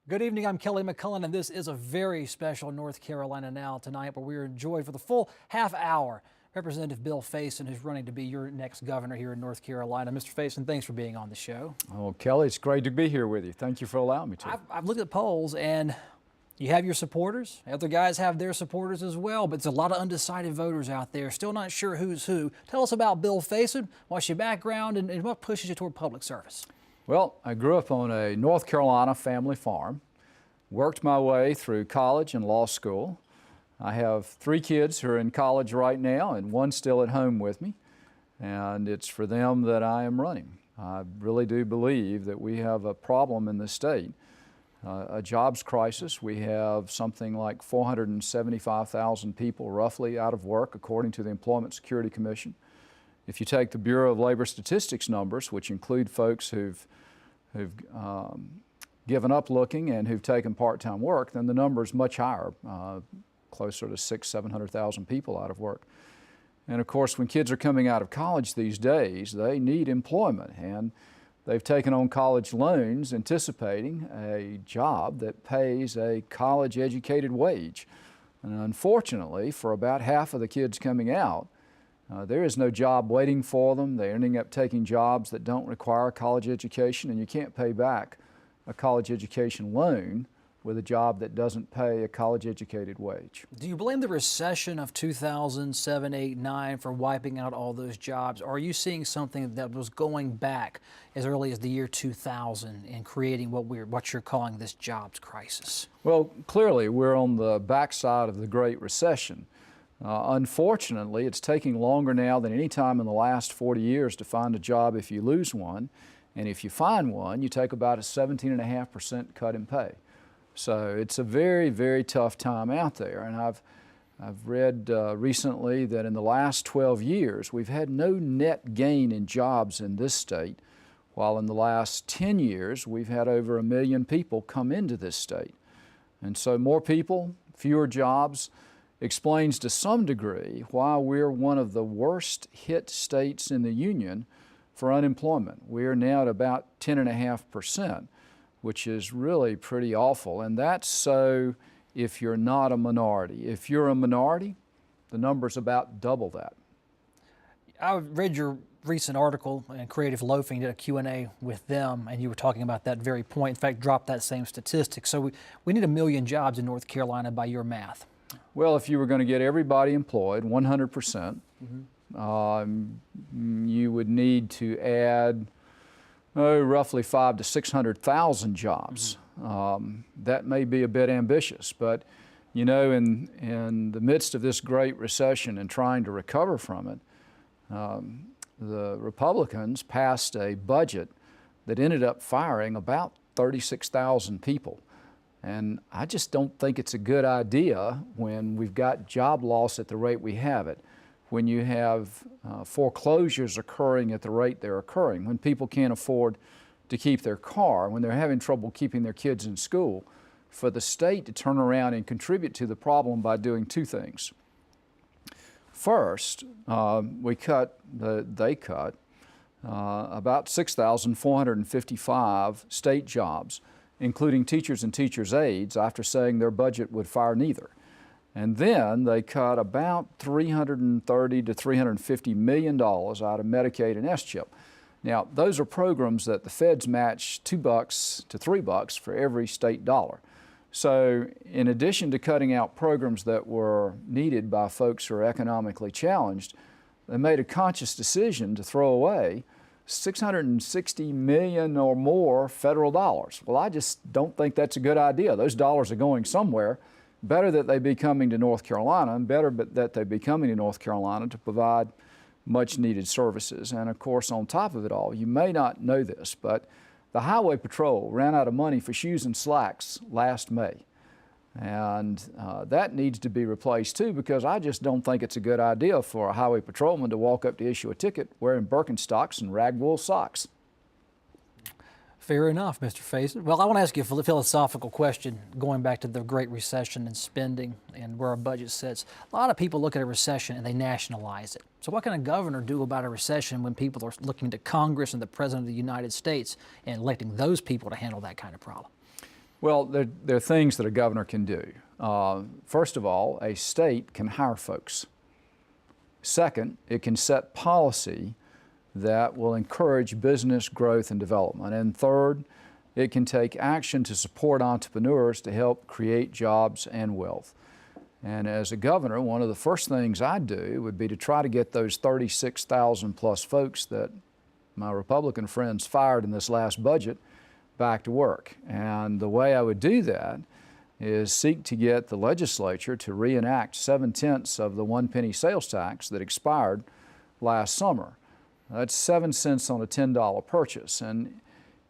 Good evening, I'm Kelly McCullen, and this is a very special North Carolina Now tonight, where we're enjoyed for the full half hour Representative Bill Faison, who's running to be your next governor here in North Carolina. Mr. Faison, thanks for being on the show. Oh, Kelly, it's great to be here with you. Thank you for allowing me to. I've looked at polls, and you have your supporters. Other guys have their supporters as well, but there's a lot of undecided voters out there, still not sure who's who. Tell us about Bill Faison, what's your background, and what pushes you toward public service? Well, I grew up on a North Carolina family farm, worked my way through college and law school. I have 3 kids who are in college right now and one still at home with me, and it's for them that I am running. I really do believe that we have a problem in this state, a jobs crisis. We have something like 475,000 people roughly out of work according to the Employment Security Commission. If you take the Bureau of Labor Statistics numbers, which include folks who've given up looking and who've taken part-time work, then the number is much higher, closer to 600,000–700,000 people out of work. And of course, when kids are coming out of college these days, they need employment, and they've taken on college loans anticipating a job that pays a college-educated wage. And unfortunately, for about half of the kids coming out, there is no job waiting for them. They're ending up taking jobs that don't require a college education, and you can't pay back a college education loan with a job that doesn't pay a college-educated wage. Do you blame the recession of 2007, 8, 9 for wiping out all those jobs? Or are you seeing something that was going back as early as the year 2000 and creating what you're calling this jobs crisis? Well, clearly we're on the backside of the Great Recession. Unfortunately, it's taking longer now than any time in the last 40 years to find a job if you lose one. And if you find one, you take about a 17.5% cut in pay. So it's a very, very tough time out there. And I've read recently that in the last 12 years, we've had no net gain in jobs in this state, while in the last 10 years, we've had over 1 million people come into this state. And so more people, fewer jobs, explains to some degree why we're one of the worst hit states in the union for unemployment. We're now at about 10.5%, which is really pretty awful. And that's so if you're not a minority. If you're a minority, the number's about double that. I read your recent article, and Creative Loafing did a Q&A with them, and you were talking about that very point. In fact, dropped that same statistic. So we need 1 million jobs in North Carolina by your math. Well, if you were going to get everybody employed, 100%, you would need to add roughly 500,000 to 600,000 jobs. That may be a bit ambitious, but you know, in the midst of this Great Recession and trying to recover from it, the Republicans passed a budget that ended up firing about 36,000 people. And I just don't think it's a good idea when we've got job loss at the rate we have it, when you have foreclosures occurring at the rate they're occurring, when people can't afford to keep their car, when they're having trouble keeping their kids in school, for the state to turn around and contribute to the problem by doing 2 things. First, they cut about 6,455 state jobs, including teachers and teachers' aides, after saying their budget would fire neither. And then they cut about $330 to $350 million out of Medicaid and S-CHIP. Now, those are programs that the feds match $2 to $3 for every state dollar. So in addition to cutting out programs that were needed by folks who are economically challenged, they made a conscious decision to throw away $660 million or more federal dollars. Well, I just don't think that's a good idea. Those dollars are going somewhere. Better that they be coming to North Carolina, and better that they be coming to North Carolina to provide much needed services. And of course, on top of it all, you may not know this, but the Highway Patrol ran out of money for shoes and slacks last May. And that needs to be replaced too, because I just don't think it's a good idea for a highway patrolman to walk up to issue a ticket wearing Birkenstocks and ragwool socks. Fair enough, Mr. Faison. Well, I want to ask you a philosophical question going back to the Great Recession and spending and where our budget sits. A lot of people look at a recession and they nationalize it. So what can a governor do about a recession when people are looking to Congress and the President of the United States and electing those people to handle that kind of problem? Well, there are things that a governor can do. First of all, a state can hire folks. Second, it can set policy that will encourage business growth and development. And third, it can take action to support entrepreneurs to help create jobs and wealth. And as a governor, one of the first things I'd do would be to try to get those 36,000 plus folks that my Republican friends fired in this last budget back to work. And the way I would do that is seek to get the legislature to reenact 7/10 of the 1 penny sales tax that expired last summer. That's 7 cents on a $10 purchase. And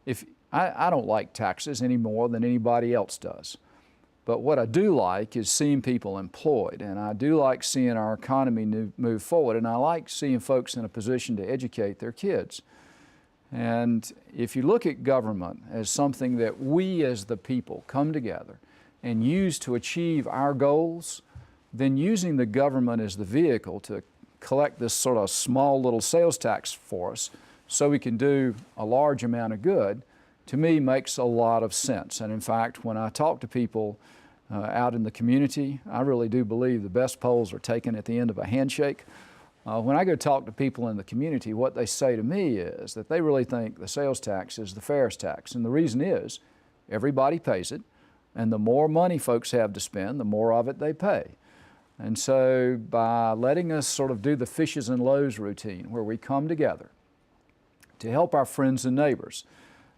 if I don't like taxes any more than anybody else does. But what I do like is seeing people employed, and I do like seeing our economy move forward, and I like seeing folks in a position to educate their kids. And if you look at government as something that we as the people come together and use to achieve our goals, then using the government as the vehicle to collect this sort of small little sales tax for us so we can do a large amount of good, to me makes a lot of sense. And in fact, when I talk to people out in the community, I really do believe the best polls are taken at the end of a handshake. When I go talk to people in the community, what they say to me is that they really think the sales tax is the fairest tax. And the reason is everybody pays it, and the more money folks have to spend, the more of it they pay. And so by letting us sort of do the fishes and loaves routine, where we come together to help our friends and neighbors,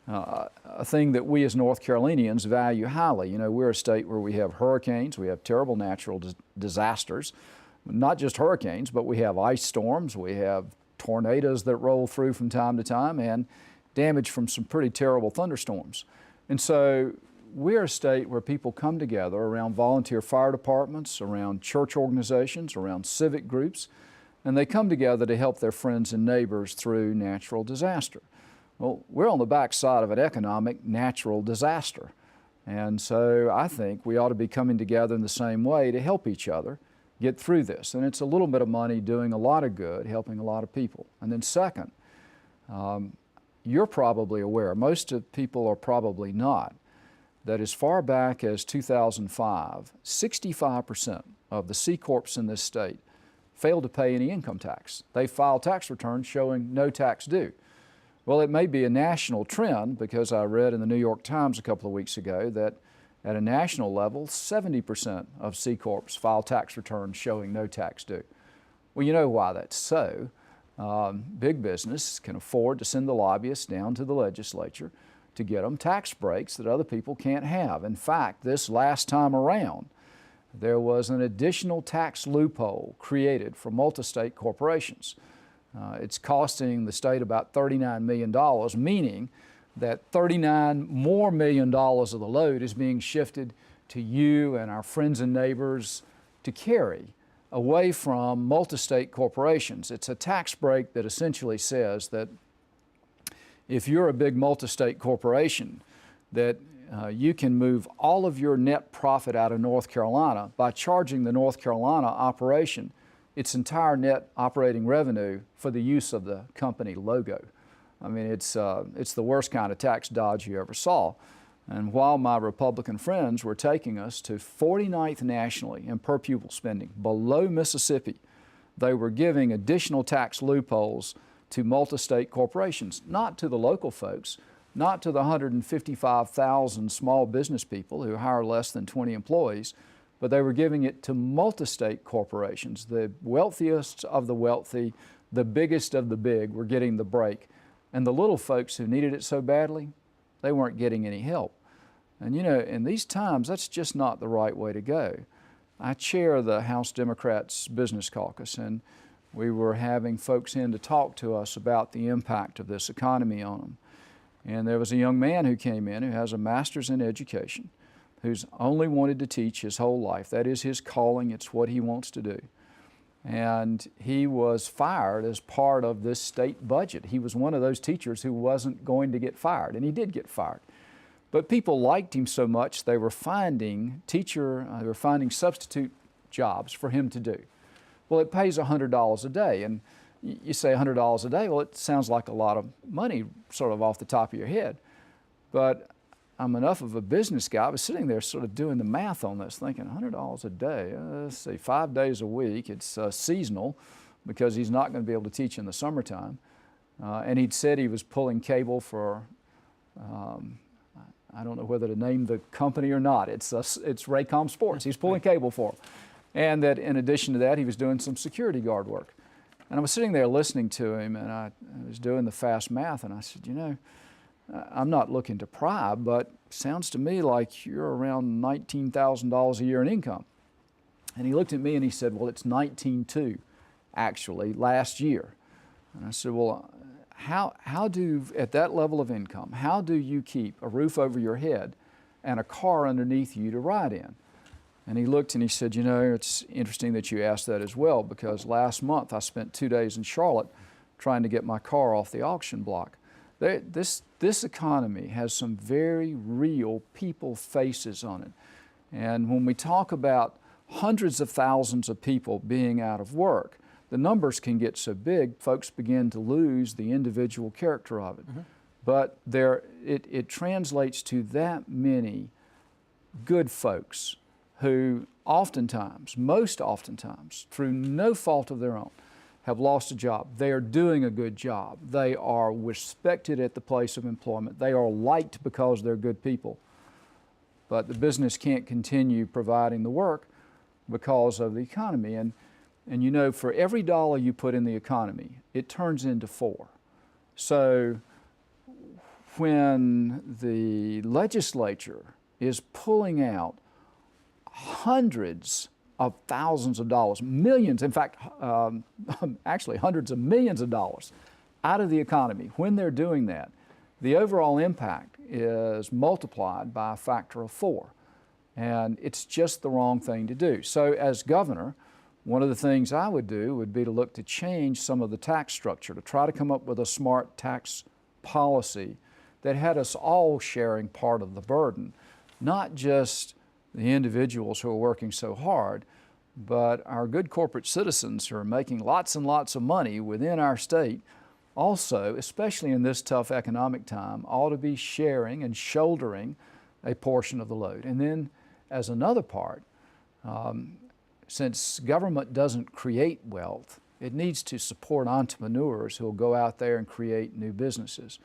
a thing that we as North Carolinians value highly. You know, we're a state where we have hurricanes, we have terrible natural disasters, not just hurricanes, but we have ice storms, we have tornadoes that roll through from time to time, and damage from some pretty terrible thunderstorms. And so we're a state where people come together around volunteer fire departments, around church organizations, around civic groups, and they come together to help their friends and neighbors through natural disaster. Well, we're on the backside of an economic natural disaster. And so I think we ought to be coming together in the same way to help each other get through this. And it's a little bit of money doing a lot of good, helping a lot of people. And then second, you're probably aware, most of people are probably not, that as far back as 2005, 65% of the C Corps in this state failed to pay any income tax. They filed tax returns showing no tax due. Well, it may be a national trend because I read in the New York Times a couple of weeks ago that at a national level, 70% of C Corps file tax returns showing no tax due. Well, you know why that's so. Big business can afford to send the lobbyists down to the legislature to get them tax breaks that other people can't have. In fact, this last time around, there was an additional tax loophole created for multi-state corporations. It's costing the state about $39 million, meaning that $39 more million of the load is being shifted to you and our friends and neighbors to carry away from multi-state corporations. It's a tax break that essentially says that if you're a big multi-state corporation, that you can move all of your net profit out of North Carolina by charging the North Carolina operation its entire net operating revenue for the use of the company logo. I mean, it's the worst kind of tax dodge you ever saw. And while my Republican friends were taking us to 49th nationally in per pupil spending, below Mississippi, they were giving additional tax loopholes to multi-state corporations, not to the local folks, not to the 155,000 small business people who hire less than 20 employees, but they were giving it to multi-state corporations. The wealthiest of the wealthy, the biggest of the big were getting the break. And the little folks who needed it so badly, they weren't getting any help. And you know, in these times, that's just not the right way to go. I chair the House Democrats Business Caucus, and we were having folks in to talk to us about the impact of this economy on them. And there was a young man who came in who has a master's in education, who's only wanted to teach his whole life. That is his calling, it's what he wants to do. And he was fired as part of this state budget. He was one of those teachers who wasn't going to get fired, and he did get fired. But people liked him so much they were finding substitute jobs for him to do. Well, it pays $100 a day, and you say $100 a day, well, it sounds like a lot of money sort of off the top of your head. But I'm enough of a business guy. I was sitting there sort of doing the math on this, thinking $100 a day, let's see, 5 days a week. It's seasonal because he's not going to be able to teach in the summertime. And he'd said he was pulling cable for, I don't know whether to name the company or not. It's Raycom Sports. He's pulling cable for them. And that in addition to that, he was doing some security guard work. And I was sitting there listening to him, and I was doing the fast math, and I said, you know, I'm not looking to pry, but sounds to me like you're around $19,000 a year in income. And he looked at me and he said, well, it's 19.2 actually last year. And I said, well, how do, at that level of income, how do you keep a roof over your head and a car underneath you to ride in? And he looked and he said, you know, it's interesting that you asked that as well, because last month I spent 2 days in Charlotte trying to get my car off the auction block. This economy has some very real people faces on it. And when we talk about hundreds of thousands of people being out of work, the numbers can get so big, folks begin to lose the individual character of it. Mm-hmm. But it translates to that many good folks who oftentimes, most oftentimes, through no fault of their own, have lost a job. They are doing a good job. They are respected at the place of employment. They are liked because they're good people. But the business can't continue providing the work because of the economy. And you know, for every dollar you put in the economy, it turns into 4. So when the legislature is pulling out hundreds of thousands of dollars, millions, in fact, actually hundreds of millions of dollars out of the economy, when they're doing that, the overall impact is multiplied by a factor of 4. And it's just the wrong thing to do. So as governor, one of the things I would do would be to look to change some of the tax structure, to try to come up with a smart tax policy that had us all sharing part of the burden, not just the individuals who are working so hard, but our good corporate citizens who are making lots and lots of money within our state also, especially in this tough economic time, ought to be sharing and shouldering a portion of the load. And then as another part, since government doesn't create wealth, it needs to support entrepreneurs who will go out there and create new businesses.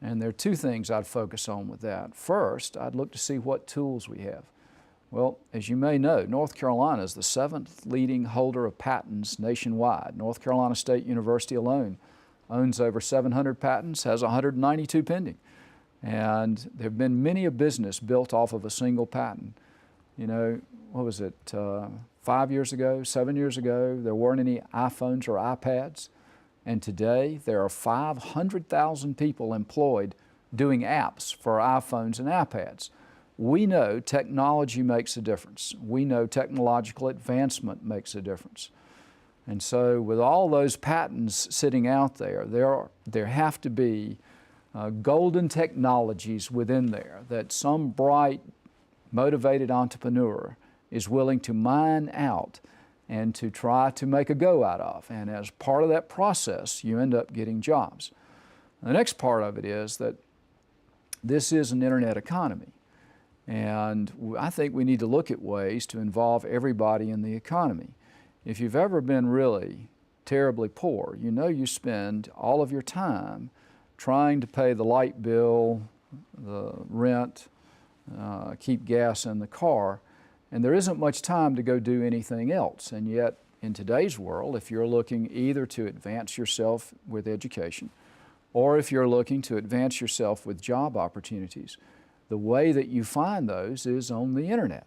And there are 2 things I'd focus on with that. First, I'd look to see what tools we have. Well, as you may know, North Carolina is the 7th leading holder of patents nationwide. North Carolina State University alone owns over 700 patents, has 192 pending. And there have been many a business built off of a single patent. You know, what was it, 5 years ago, 7 years ago, there weren't any iPhones or iPads. And today, there are 500,000 people employed doing apps for iPhones and iPads. We know technology makes a difference. We know technological advancement makes a difference. And so with all those patents sitting out there, there have to be golden technologies within there that some bright, motivated entrepreneur is willing to mine out and to try to make a go out of. And as part of that process, you end up getting jobs. The next part of it is that this is an internet economy. And I think we need to look at ways to involve everybody in the economy. If you've ever been really terribly poor, you know you spend all of your time trying to pay the light bill, the rent, keep gas in the car, and there isn't much time to go do anything else. And yet, in today's world, if you're looking either to advance yourself with education, or if you're looking to advance yourself with job opportunities, the way that you find those is on the internet.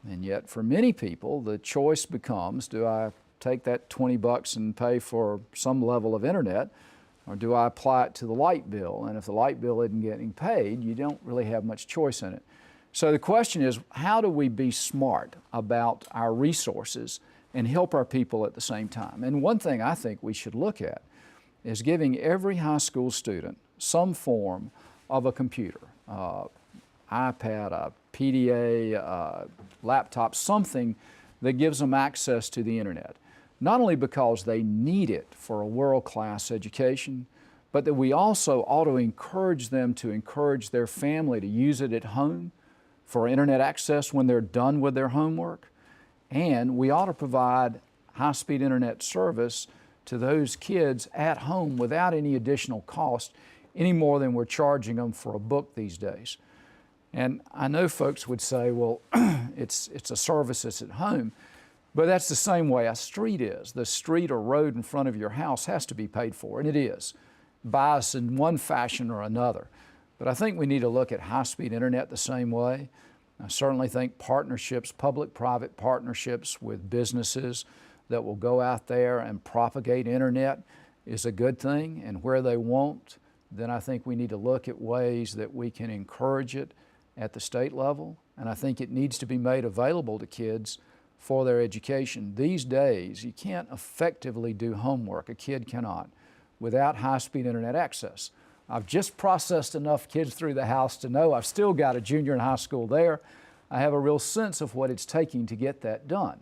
And yet, for many people, the choice becomes, do I take that $20 and pay for some level of internet, or do I apply it to the light bill? And if the light bill isn't getting paid, you don't really have much choice in it. So the question is, how do we be smart about our resources and help our people at the same time? And one thing I think we should look at is giving every high school student some form of a computer, iPad, a PDA, a laptop, something that gives them access to the internet. Not only because they need it for a world-class education, but that we also ought to encourage them to encourage their family to use it at home for internet access when they're done with their homework. And we ought to provide high-speed internet service to those kids at home without any additional cost, any more than we're charging them for a book these days. And I know folks would say, well, it's a service that's at home, but that's the same way a street is. The street or road in front of your house has to be paid for, and it is, by us in one fashion or another. But I think we need to look at high-speed internet the same way. I certainly think partnerships, public-private partnerships with businesses that will go out there and propagate internet is a good thing, and where they won't, then I think we need to look at ways that we can encourage it at the state level, and I think it needs to be made available to kids for their education. These days, you can't effectively do homework, a kid cannot, without high-speed internet access. I've just processed enough kids through the house to know I've still got a junior in high school there. I have a real sense of what it's taking to get that done.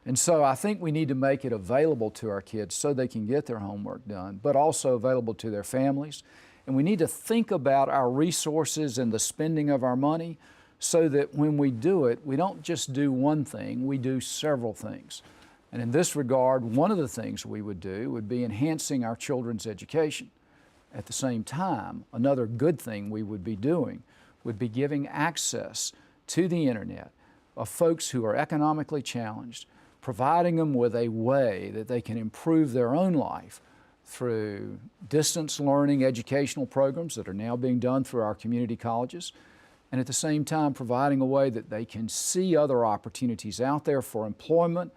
And so I think we need to make it available to our kids so they can get their homework done, but also available to their families. And we need to think about our resources and the spending of our money so that when we do it, we don't just do one thing, we do several things. And in this regard, one of the things we would do would be enhancing our children's education. At the same time, another good thing we would be doing would be giving access to the internet of folks who are economically challenged, providing them with a way that they can improve their own life through distance learning educational programs that are now being done through our community colleges, and at the same time providing a way that they can see other opportunities out there for employment,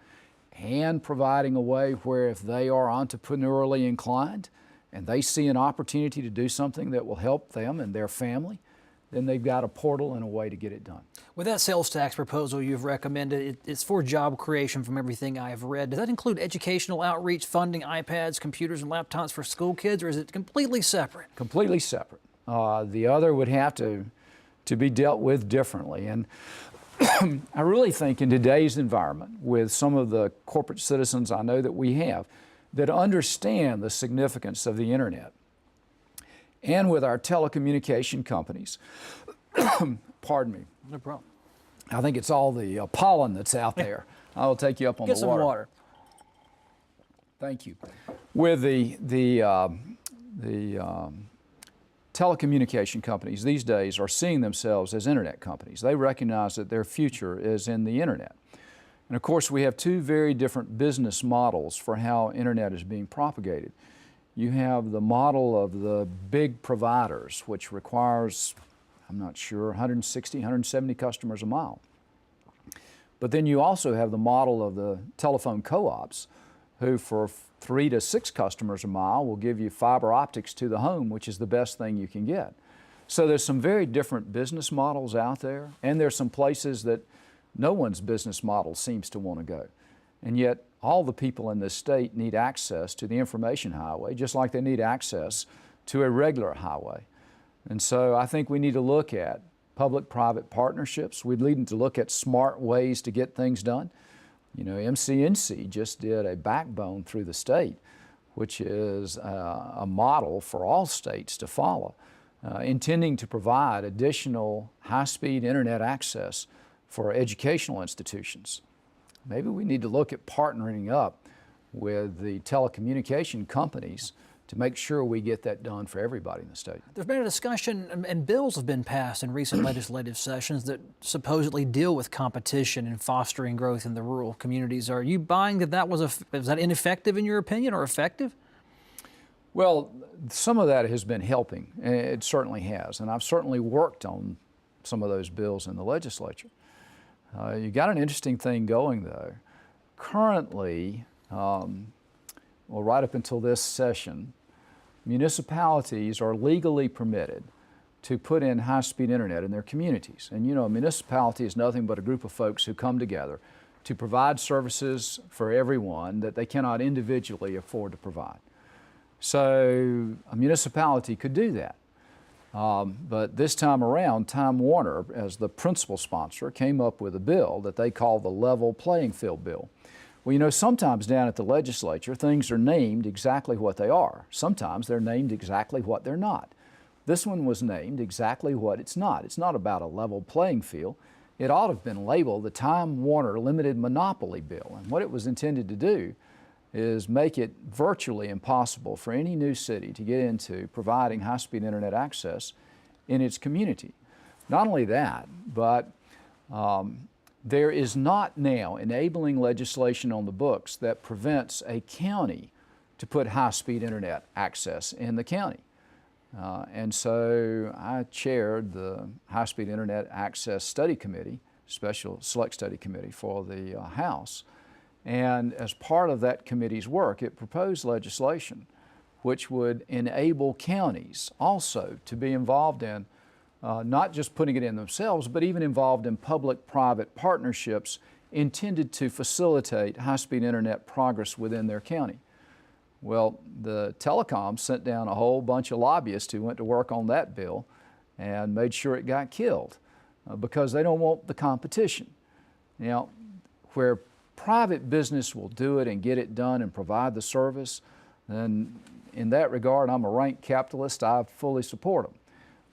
and providing a way where if they are entrepreneurially inclined and they see an opportunity to do something that will help them and their family, then they've got a portal and a way to get it done. With that sales tax proposal you've recommended, it's for job creation from everything I've read. Does that include educational outreach, funding iPads, computers, and laptops for school kids, or is it completely separate? Completely separate. The other would have to be dealt with differently. And I really think in today's environment, with some of the corporate citizens I know that we have, that understand the significance of the internet, and with our telecommunication companies, pardon me. No problem. I think it's all the pollen that's out there. I'll take you up on Get the some water. Thank you. With the telecommunication companies these days are seeing themselves as internet companies. They recognize that their future is in the internet. And of course, we have two very different business models for how internet is being propagated. You have the model of the big providers, which requires, I'm not sure, 160, 170 customers a mile. But then you also have the model of the telephone co-ops, who for 3 to 6 customers a mile will give you fiber optics to the home, which is the best thing you can get. So there's some very different business models out there, and there's some places that no one's business model seems to want to go. And yet all the people in this state need access to the information highway, just like they need access to a regular highway. And so I think we need to look at public-private partnerships. We need to look at smart ways to get things done. You know, MCNC just did a backbone through the state, which is a model for all states to follow, intending to provide additional high-speed internet access for educational institutions. Maybe we need to look at partnering up with the telecommunication companies to make sure we get that done for everybody in the state. There's been a discussion, and bills have been passed in recent legislative sessions that supposedly deal with competition and fostering growth in the rural communities. Are you buying that was that ineffective in your opinion, or effective? Well, some of that has been helping. It certainly has, and I've certainly worked on some of those bills in the legislature. You got an interesting thing going though. Currently, well, right up until this session, municipalities are legally permitted to put in high-speed internet in their communities. And you know, a municipality is nothing but a group of folks who come together to provide services for everyone that they cannot individually afford to provide. So a municipality could do that. But this time around, Time Warner, as the principal sponsor, came up with a bill that they call the Level Playing Field Bill, Well, you know, sometimes down at the legislature, things are named exactly what they are. Sometimes they're named exactly what they're not. This one was named exactly what it's not. It's not about a level playing field. It ought to have been labeled the Time Warner Limited Monopoly Bill. And what it was intended to do is make it virtually impossible for any new city to get into providing high-speed internet access in its community. Not only that, but there is not now enabling legislation on the books that prevents a county to put high-speed internet access in the county. And so I chaired the High-Speed Internet Access Study Committee, Special Select Study Committee for the House. And as part of that committee's work, it proposed legislation which would enable counties also to be involved in not just putting it in themselves, but even involved in public-private partnerships intended to facilitate high-speed internet progress within their county. Well, the telecom sent down a whole bunch of lobbyists who went to work on that bill and made sure it got killed because they don't want the competition. Now, where private business will do it and get it done and provide the service, then in that regard, I'm a rank capitalist. I fully support them.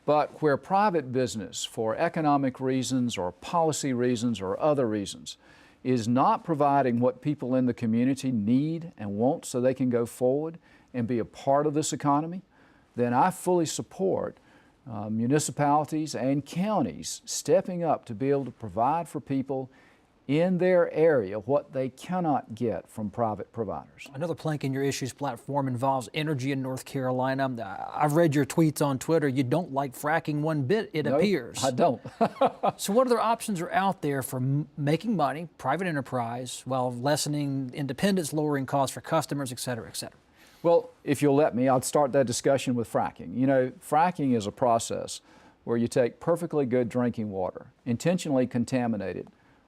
But where private business, for economic reasons or policy reasons or other reasons, is not providing what people in the community need and want so they can go forward and be a part of this economy, then I fully support municipalities and counties stepping up to be able to provide for people in their area what they cannot get from private providers. Another plank in your issues platform involves energy in North Carolina. I've read your tweets on Twitter. You don't like fracking one bit, it appears. I don't. So what other options are out there for making money, private enterprise, while lessening independence, lowering costs for customers, et cetera, et cetera? Well, if you'll let me, I'll start that discussion with fracking. You know, fracking is a process where you take perfectly good drinking water, intentionally contaminate it,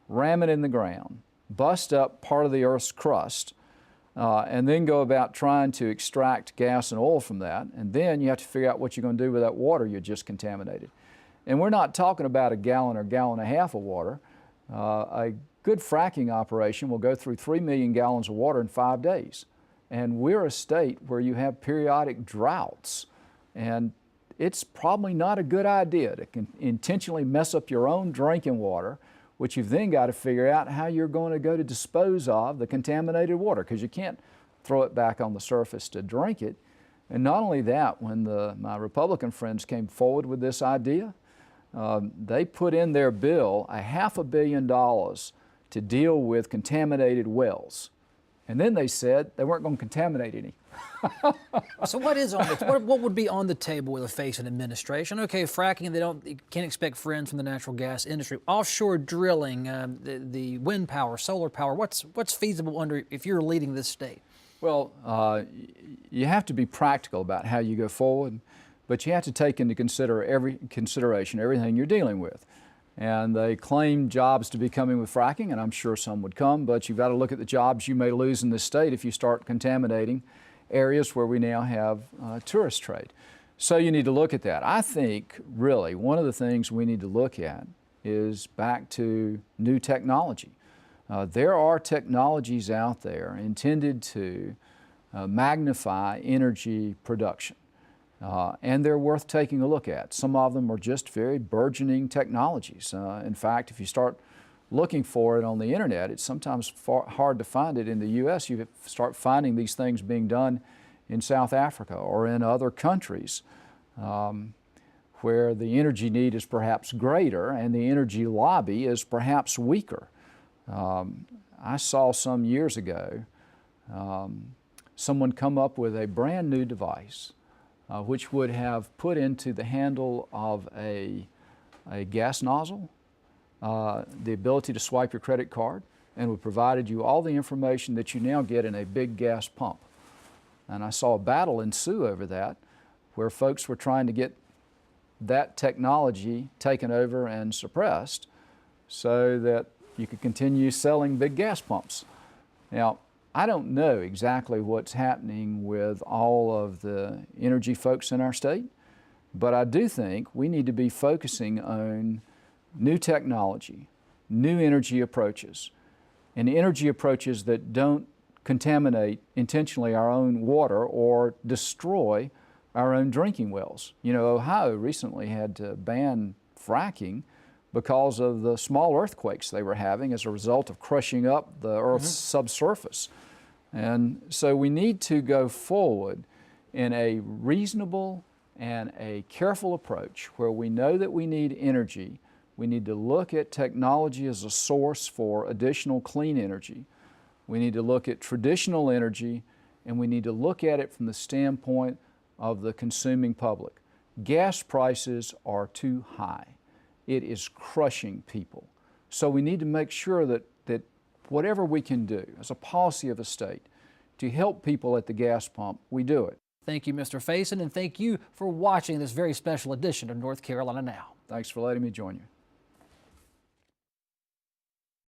ram it in the ground, bust up part of the Earth's crust, and then go about trying to extract gas and oil from that. And then you have to figure out what you're going to do with that water you just contaminated. And we're not talking about a gallon or gallon and a half of water. A good fracking operation will go through 3 million gallons of water in 5 days. And we're a state where you have periodic droughts. And it's probably not a good idea to intentionally mess up your own drinking water, which you've then got to figure out how you're going to go to dispose of the contaminated water, because you can't throw it back on the surface to drink it. And not only that, when my Republican friends came forward with this idea, they put in their bill $500 million to deal with contaminated wells. And then they said they weren't going to contaminate any. So what is on the, what would be on the table with a Faison administration? Okay, fracking, you can't expect friends from the natural gas industry. Offshore drilling, the wind power, solar power, what's feasible if you're leading this state? Well, you have to be practical about how you go forward, but you have to take into consideration everything you're dealing with. And they claim jobs to be coming with fracking, and I'm sure some would come, but you've got to look at the jobs you may lose in this state if you start contaminating areas where we now have tourist trade. So you need to look at that. I think really one of the things we need to look at is back to new technology. There are technologies out there intended to magnify energy production. And they're worth taking a look at. Some of them are just very burgeoning technologies. In fact, if you start looking for it on the internet, it's sometimes hard to find it in the U.S. You start finding these things being done in South Africa or in other countries where the energy need is perhaps greater and the energy lobby is perhaps weaker. I saw some years ago someone come up with a brand new device which would have put into the handle of a gas nozzle the ability to swipe your credit card, and would provided you all the information that you now get in a big gas pump. And I saw a battle ensue over that, where folks were trying to get that technology taken over and suppressed so that you could continue selling big gas pumps. Now, I don't know exactly what's happening with all of the energy folks in our state, but I do think we need to be focusing on new technology, new energy approaches. and energy approaches that don't contaminate intentionally our own water or destroy our own drinking wells. You know, Ohio recently had to ban fracking because of the small earthquakes they were having as a result of crushing up the Earth's subsurface. And so we need to go forward in a reasonable and a careful approach where we know that we need energy. We need to look at technology as a source for additional clean energy. We need to look at traditional energy, and we need to look at it from the standpoint of the consuming public. Gas prices are too high. It is crushing people. So we need to make sure that whatever we can do as a policy of the state to help people at the gas pump, we do it. Thank you, Mr. Faison, and thank you for watching this very special edition of North Carolina Now. Thanks for letting me join you.